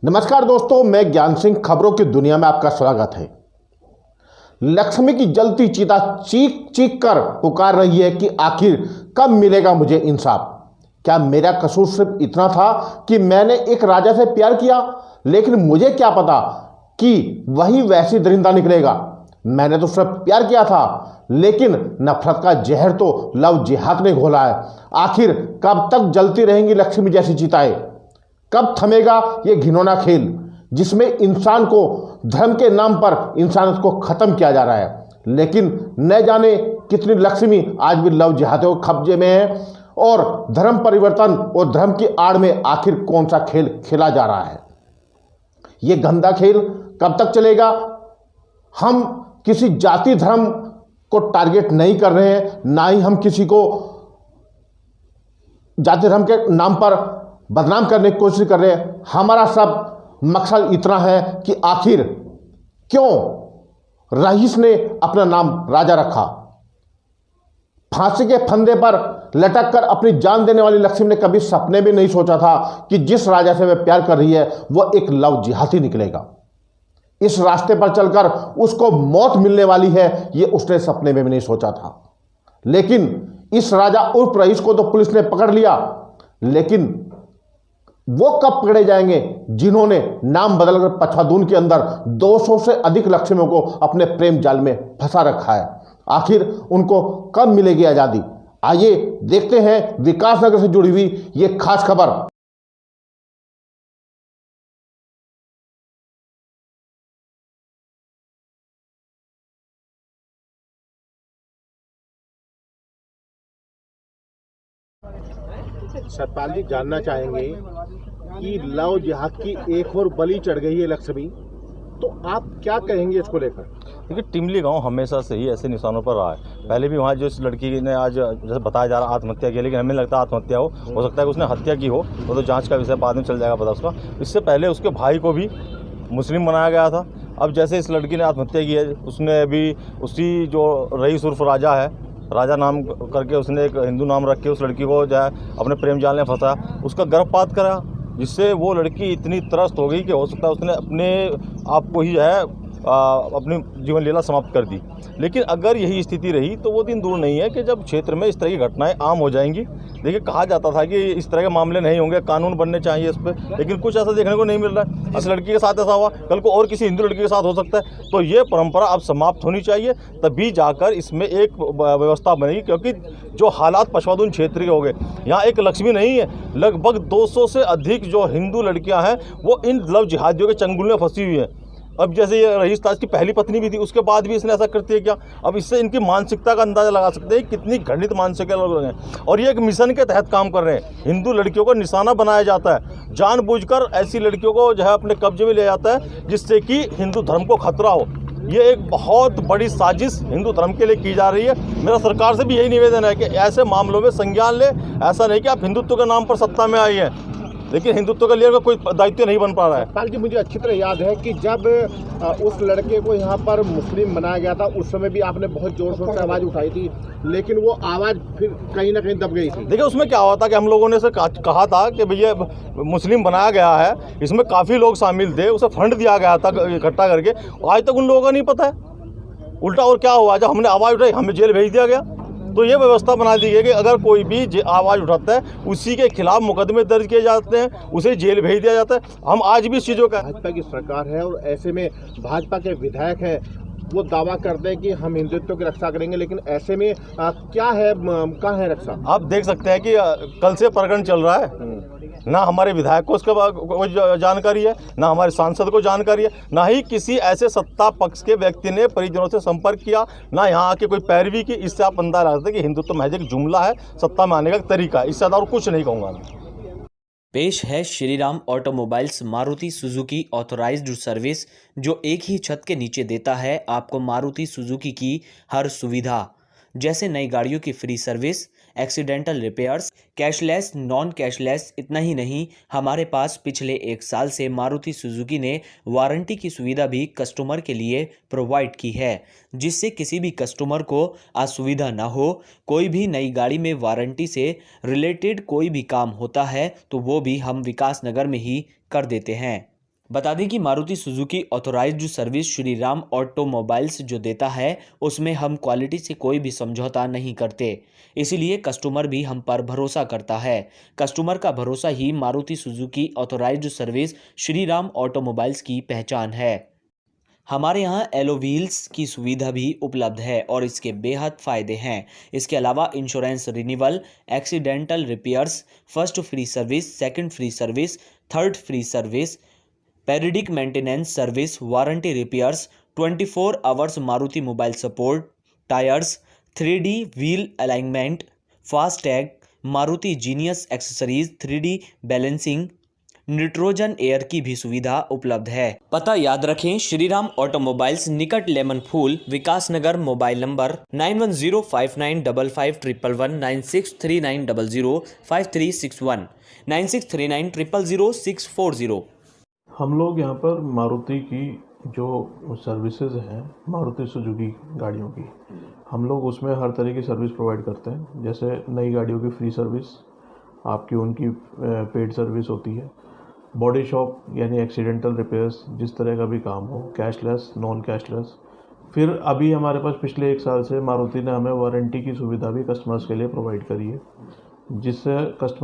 नमस्कार दोस्तों, मैं ज्ञान सिंह। खबरों की दुनिया में आपका स्वागत है। लक्ष्मी की जलती चिता चीख चीख कर पुकार रही है कि आखिर कब मिलेगा मुझे इंसाफ। क्या मेरा कसूर सिर्फ इतना था कि मैंने एक राजा से प्यार किया, लेकिन मुझे क्या पता कि वही वैसी दरिंदा निकलेगा। मैंने तो सिर्फ प्यार किया था, लेकिन नफरत का जहर तो लव जिहाद ने घोला है। आखिर कब तक जलती रहेंगी लक्ष्मी जैसी चिताएं? कब थमेगा ये घिनौना खेल जिसमें इंसान को धर्म के नाम पर इंसानियत को खत्म किया जा रहा है? लेकिन न जाने कितनी लक्ष्मी आज भी लव जिहादियों के कब्जे में है, और धर्म परिवर्तन और धर्म की आड़ में आखिर कौन सा खेल खेला जा रहा है? ये गंदा खेल कब तक चलेगा? हम किसी जाति धर्म को टारगेट नहीं कर रहे हैं, ना ही हम किसी को जाति धर्म के नाम पर बदनाम करने की कोशिश कर रहे हैं। हमारा सब मकसद इतना है कि आखिर क्यों रईस ने अपना नाम राजा रखा। फांसी के फंदे पर लटक कर अपनी जान देने वाली लक्ष्मी ने कभी सपने में नहीं सोचा था कि जिस राजा से वह प्यार कर रही है वो एक लव जिहादी निकलेगा। इस रास्ते पर चलकर उसको मौत मिलने वाली है, ये उसने सपने में भी नहीं सोचा था। लेकिन इस राजा उर्फ रईस को तो पुलिस ने पकड़ लिया, लेकिन वो कब पकड़े जाएंगे जिन्होंने नाम बदलकर पछादून के अंदर 200 से अधिक लक्ष्मियों को अपने प्रेम जाल में फंसा रखा है? आखिर उनको कब मिलेगी आज़ादी? आइए देखते हैं विकासनगर से जुड़ी हुई ये खास खबर। सतपाल जी जानना चाहेंगे कि लव जिहाद की एक और बलि चढ़ गई है लक्ष्मी, तो आप क्या कहेंगे इसको लेकर? देखिए, टिमली गांव हमेशा से ही ऐसे निशानों पर रहा है। पहले भी वहाँ जो इस लड़की ने आज जैसे बताया जा रहा आत्महत्या की, लेकिन हमें लगता है आत्महत्या हो सकता है कि उसने हत्या की हो, वो तो जांच का विषय बाद में चल जाएगा पता उसका। इससे पहले उसके भाई को भी मुस्लिम बनाया गया था। अब जैसे इस लड़की ने आत्महत्या की है, उसने अभी उसी जो रईस उर्फ राजा है, राजा नाम करके उसने एक हिंदू नाम रख के उस लड़की को जो है अपने प्रेम जाल में फंसाया, उसका गर्भपात करा, जिससे वो लड़की इतनी त्रस्त हो गई कि हो सकता है उसने अपने आप को ही जो है अपनी जीवन लीला समाप्त कर दी। लेकिन अगर यही स्थिति रही तो वो दिन दूर नहीं है कि जब क्षेत्र में इस तरह की घटनाएं आम हो जाएंगी। देखिए, कहा जाता था कि इस तरह के मामले नहीं होंगे, कानून बनने चाहिए इस पर, लेकिन कुछ ऐसा देखने को नहीं मिल रहा है। इस लड़की के साथ ऐसा हुआ, कल को और किसी हिंदू लड़की के साथ हो सकता है। तो ये परंपरा अब समाप्त होनी चाहिए, तभी जाकर इसमें एक व्यवस्था बनेगी। क्योंकि जो हालात पछवादून क्षेत्र के हो गए, यहाँ एक लक्ष्मी नहीं है, लगभग 200 से अधिक जो हिंदू लड़कियाँ हैं वो इन लव जिहादियों के चंगुल में फंसी हुई हैं। अब जैसे ये रईस ताज की पहली पत्नी भी थी, उसके बाद भी इसने ऐसा करती है क्या? अब इससे इनकी मानसिकता का अंदाजा लगा सकते हैं कितनी घृणित मानसिकता लोग हैं। और ये एक मिशन के तहत काम कर रहे हैं। हिंदू लड़कियों को निशाना बनाया जाता है, जानबूझकर ऐसी लड़कियों को जो है अपने कब्जे में लिया जाता है, जिससे कि हिंदू धर्म को खतरा हो। ये एक बहुत बड़ी साजिश हिंदू धर्म के लिए की जा रही है। मेरा सरकार से भी यही निवेदन है कि ऐसे मामलों में संज्ञान ले। ऐसा नहीं कि आप हिंदुत्व के नाम पर सत्ता में आई हैं, लेकिन हिंदुत्व के लिए कोई दायित्व नहीं बन पा रहा है। पाल जी, मुझे अच्छी तरह याद है कि जब उस लड़के को यहाँ पर मुस्लिम बनाया गया था, उस समय भी आपने बहुत जोर शोर से आवाज़ उठाई थी, लेकिन वो आवाज़ फिर कहीं ना कहीं दब गई थी। देखिए, उसमें क्या हुआ था कि हम लोगों ने कहा था कि भैया मुस्लिम बनाया गया है, इसमें काफ़ी लोग शामिल थे, उसे फंड दिया गया था इकट्ठा करके। आज तक उन लोगों का नहीं पता है। उल्टा और क्या हुआ, जब हमने आवाज़ उठाई हमें जेल भेज दिया गया। तो ये व्यवस्था बना दी गई कि अगर कोई भी आवाज़ उठाता है उसी के खिलाफ मुकदमे दर्ज किए जाते हैं, उसे जेल भेज दिया जाता है। हम आज भी इस चीज़ों का, भाजपा की सरकार है और ऐसे में भाजपा के विधायक हैं, वो दावा करते हैं कि हम हिंदुत्व की रक्षा करेंगे, लेकिन ऐसे में क्या है, कहाँ है रक्षा? आप देख सकते हैं कि कल से प्रकरण चल रहा है, ना हमारे विधायक को उसका कोई जानकारी है, ना हमारे सांसद को जानकारी है, ना ही किसी ऐसे सत्ता पक्ष के व्यक्ति ने परिजनों से संपर्क किया, ना यहाँ आके कोई पैरवी की। इससे आप अंदाजा लगा सकते हैं कि हिंदुत्व महज एक जुमला है, सत्ता में आने का तरीका। इससे ज़्यादा और कुछ नहीं कहूँगा मैं। पेश है Shriram automobiles Maruti Suzuki authorised service, जो एक ही छत के नीचे देता है आपको मारुति सुजुकी की हर सुविधा, जैसे नई गाड़ियों की free service, accidental repairs, cashless, non cashless. इतना ही नहीं, हमारे पास पिछले 1 साल से मारुति सुजुकी ने वारंटी की सुविधा भी कस्टमर के लिए प्रोवाइड की है, जिससे किसी भी कस्टमर को असुविधा ना हो। कोई भी नई गाड़ी में वारंटी से रिलेटेड कोई भी काम होता है तो वो भी हम विकास नगर में ही कर देते हैं। बता दें कि Maruti Suzuki authorised service Shri Ram automobiles जो देता है उसमें हम क्वालिटी से कोई भी समझौता नहीं करते, इसीलिए कस्टमर भी हम पर भरोसा करता है। कस्टमर का भरोसा ही Maruti Suzuki authorised service Shri Ram automobiles की पहचान है। हमारे यहाँ एलो व्हील्स की सुविधा भी उपलब्ध है और इसके बेहद फ़ायदे हैं। इसके अलावा insurance renewal, accidental repairs, first free service, second free service, third free service, periodic maintenance service, warranty repairs, 24 hours Maruti mobile support, tyres, 3D wheel alignment, fast tag, Maruti genius accessories, 3D balancing, nitrogen air की भी सुविधा उपलब्ध है। पता याद रखें, Shriram automobiles, निकट लेमन फूल, विकास नगर। Mobile number 9105955111, 9639005361, 9639000640। हम लोग यहाँ पर मारुति की जो सर्विसेज हैं, मारुति सुजुकी गाड़ियों की, हम लोग उसमें हर तरह की सर्विस प्रोवाइड करते हैं। जैसे नई गाड़ियों की फ्री सर्विस, आपकी उनकी पेड सर्विस होती है। बॉडी शॉप यानी एक्सीडेंटल रिपेयर्स, जिस तरह का भी काम हो, कैशलेस, नॉन कैशलेस। फिर अभी हमारे पास पिछले 1 साल से मारुति ने हमें वारंटी की सुविधा भी कस्टमर्स के लिए प्रोवाइड करी है, जिससे कस्टमर